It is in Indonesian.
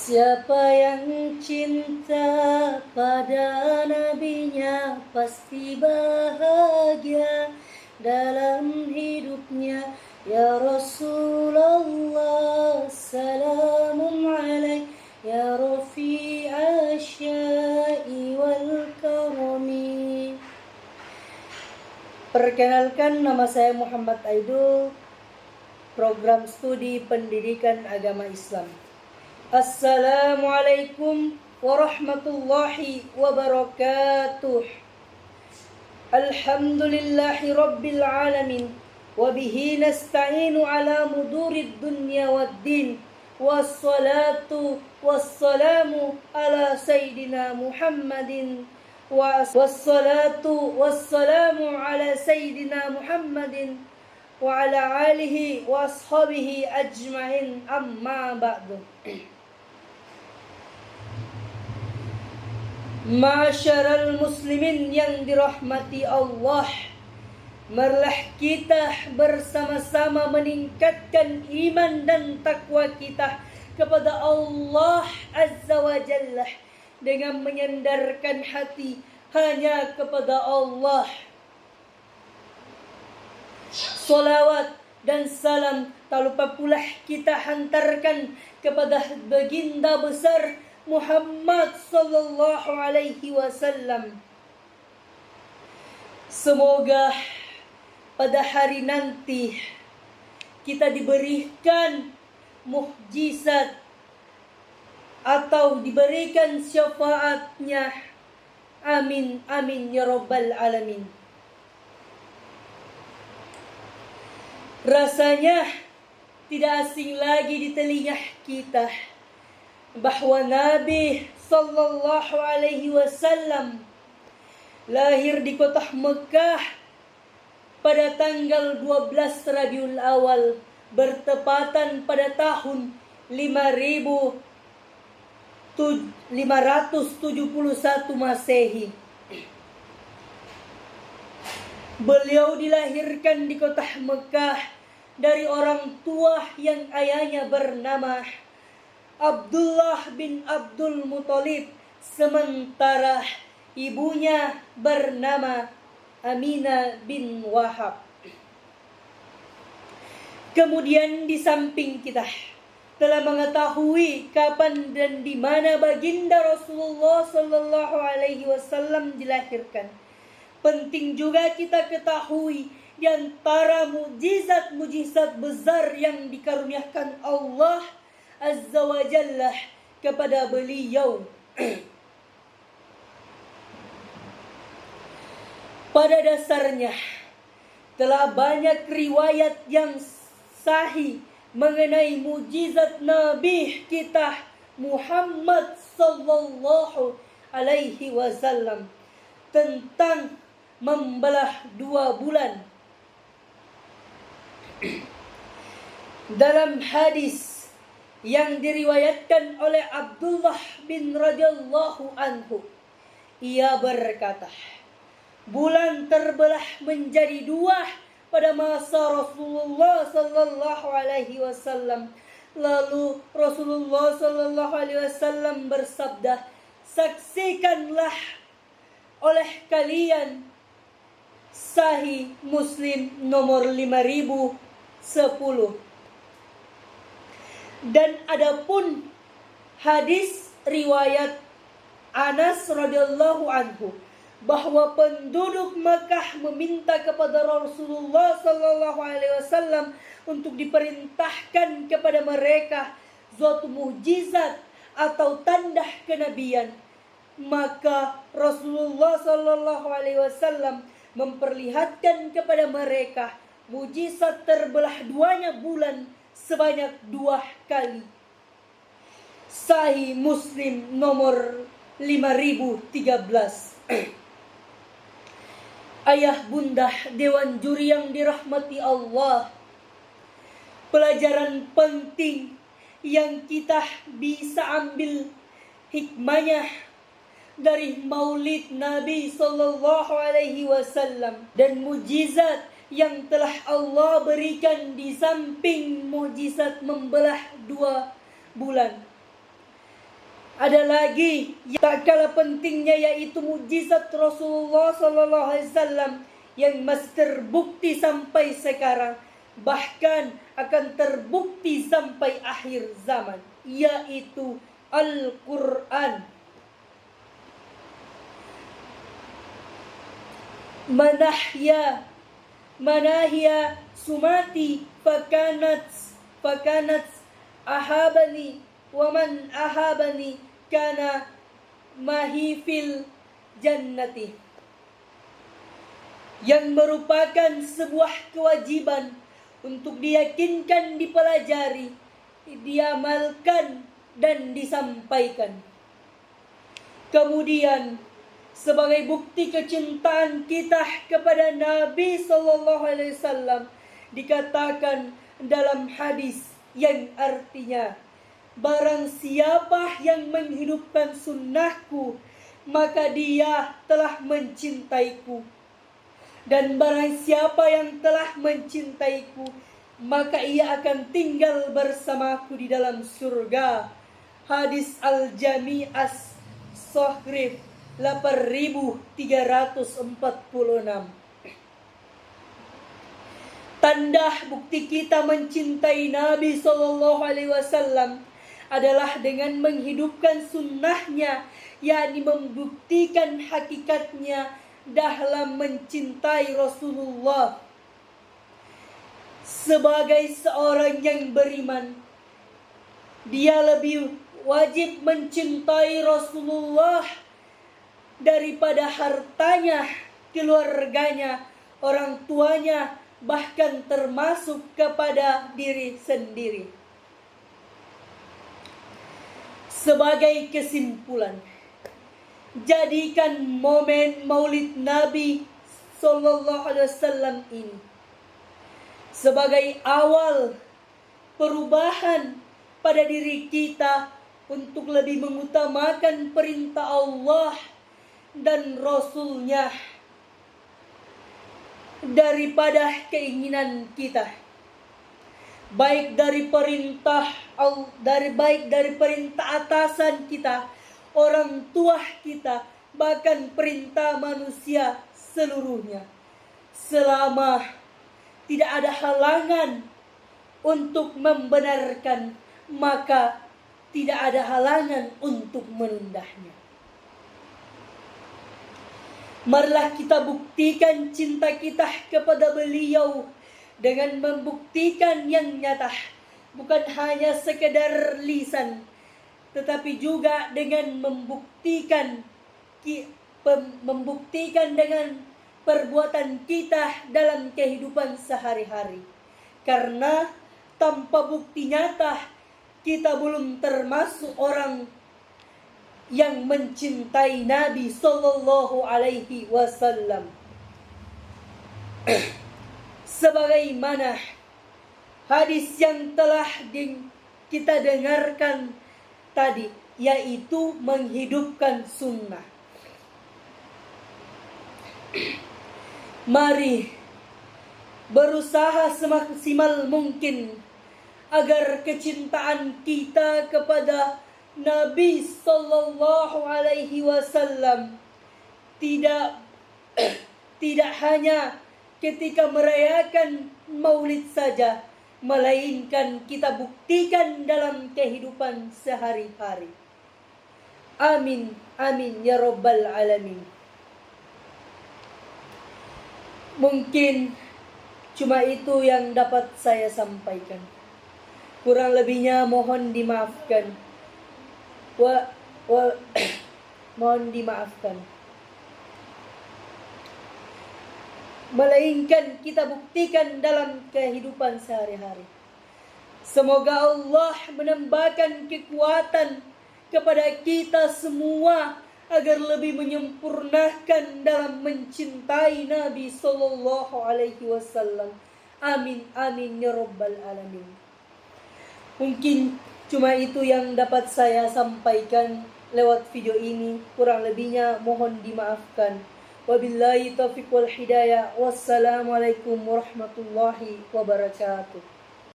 Siapa yang cinta pada nabinya pasti bahagia dalam hidupnya. Ya Rasulullah, salamun alaik ya rafi'a syai wal karami. Perkenalkan, nama saya Muhammad Aidul, program studi pendidikan agama Islam. Assalamualaikum warahmatullahi wabarakatuh. Alhamdulillahi rabbil alamin. Wabihi nasta'inu ala mudurid dunya waddin. Wassalatu wassalamu ala sayyidina Muhammadin. Wassalatu wassalamu ala sayyidina Muhammadin wa ala alihi wa ashabihi ajma'in, amma ba'du. Ma'asyaral muslimin yang dirahmati Allah, marilah kita bersama-sama meningkatkan iman dan takwa kita kepada Allah Azza wa Jalla dengan menyandarkan hati hanya kepada Allah. Salawat dan salam tak lupa pula kita hantarkan kepada baginda besar Muhammad sallallahu alaihi wasallam. Semoga pada hari nanti kita diberikan mukjizat atau diberikan syafaatnya. Amin amin ya rabbal alamin. Rasanya tidak asing lagi di telinga kita bahwa Nabi sallallahu alaihi wasallam lahir di kota Mekah pada tanggal 12 Rabiul Awal bertepatan pada tahun 571 Masehi. Beliau dilahirkan di kota Mekah dari orang tua yang ayahnya bernama Abdullah bin Abdul Muthalib, sementara ibunya bernama Aminah bin Wahab. Kemudian di samping kita telah mengetahui kapan dan di mana baginda Rasulullah sallallahu alaihi wasallam dilahirkan. Penting juga kita ketahui di antara mujizat-mujizat besar yang dikaruniakan Allah Azza wa Jalla kepada beliau. Pada dasarnya telah banyak riwayat yang sahih mengenai mujizat Nabi kita Muhammad sallallahu alaihi wasallam tentang membelah 2 bulan. Dalam hadis yang diriwayatkan oleh Abdullah bin radhiyallahu anhu, ia berkata, bulan terbelah menjadi 2 pada masa Rasulullah sallallahu alaihi wasallam. Lalu Rasulullah sallallahu alaihi wasallam bersabda, saksikanlah oleh kalian. Sahih Muslim nomor 5010. Dan adapun hadis riwayat Anas radhiyallahu anhu bahwa penduduk Makkah meminta kepada Rasulullah sallallahu alaihi wasallam untuk diperintahkan kepada mereka suatu mukjizat atau tanda kenabian. Maka Rasulullah sallallahu alaihi wasallam memperlihatkan kepada mereka mukjizat terbelah 2-nya bulan sebanyak 2 kali. Sahih Muslim nomor 5013. Ayah bunda dewan juri yang dirahmati Allah, pelajaran penting yang kita bisa ambil hikmahnya dari maulid Nabi sallallahu alaihi wasallam dan mujizat yang telah Allah berikan di samping mujizat membelah 2 bulan. Ada lagi yang tak kalah pentingnya, yaitu mukjizat Rasulullah SAW yang masih terbukti sampai sekarang, bahkan akan terbukti sampai akhir zaman, yaitu Al-Quran. Manahya sumati fakanat ahabani wa man ahabani kana mahifil jannati, yang merupakan sebuah kewajiban untuk diyakinkan, dipelajari, diamalkan, dan disampaikan. Kemudian sebagai bukti kecintaan kita kepada Nabi SAW, dikatakan dalam hadis yang artinya, barang siapa yang menghidupkan sunnahku, maka dia telah mencintaiku. Dan barang siapa yang telah mencintaiku, maka ia akan tinggal bersamaku di dalam surga. Hadis Al-Jami' As-Sahih 8346. Tanda bukti kita mencintai Nabi SAW adalah dengan menghidupkan sunnahnya, yakni membuktikan hakikatnya dalam mencintai Rasulullah. Sebagai seorang yang beriman, dia lebih wajib mencintai Rasulullah daripada hartanya, keluarganya, orang tuanya, bahkan termasuk kepada diri sendiri. Sebagai kesimpulan, jadikan momen Maulid Nabi SAW ini sebagai awal perubahan pada diri kita untuk lebih mengutamakan perintah Allah dan Rasul-Nya daripada keinginan kita, baik dari perintah atasan kita, orang tua kita, bahkan perintah manusia seluruhnya. Selama tidak ada halangan untuk membenarkan, maka tidak ada halangan untuk menundanya. Marilah kita buktikan cinta kita kepada beliau dengan membuktikan yang nyata, bukan hanya sekedar lisan, tetapi juga dengan membuktikan dengan perbuatan kita dalam kehidupan sehari-hari. Karena tanpa bukti nyata, kita belum termasuk orang yang mencintai Nabi Sallallahu Alaihi Wasallam. Sebagaimana hadis yang telah kita dengarkan tadi, yaitu menghidupkan sunnah. Mari berusaha semaksimal mungkin agar kecintaan kita kepada Nabi Sallallahu Alaihi Wasallam tidak hanya ketika merayakan Maulid saja, melainkan kita buktikan dalam kehidupan sehari-hari. Amin, amin ya Rabbal Alamin. Mungkin cuma itu yang dapat saya sampaikan. Kurang lebihnya mohon dimaafkan. Mohon dimaafkan. Melainkan kita buktikan dalam kehidupan sehari-hari. Semoga Allah menambahkan kekuatan kepada kita semua agar lebih menyempurnakan dalam mencintai Nabi Sallallahu Alaihi Wasallam. Amin, amin ya Rabbal Alamin. Mungkin cuma itu yang dapat saya sampaikan lewat video ini. Kurang lebihnya mohon dimaafkan. Wabillahi taufiq wal hidayah. Wassalamualaikum warahmatullahi wabarakatuh.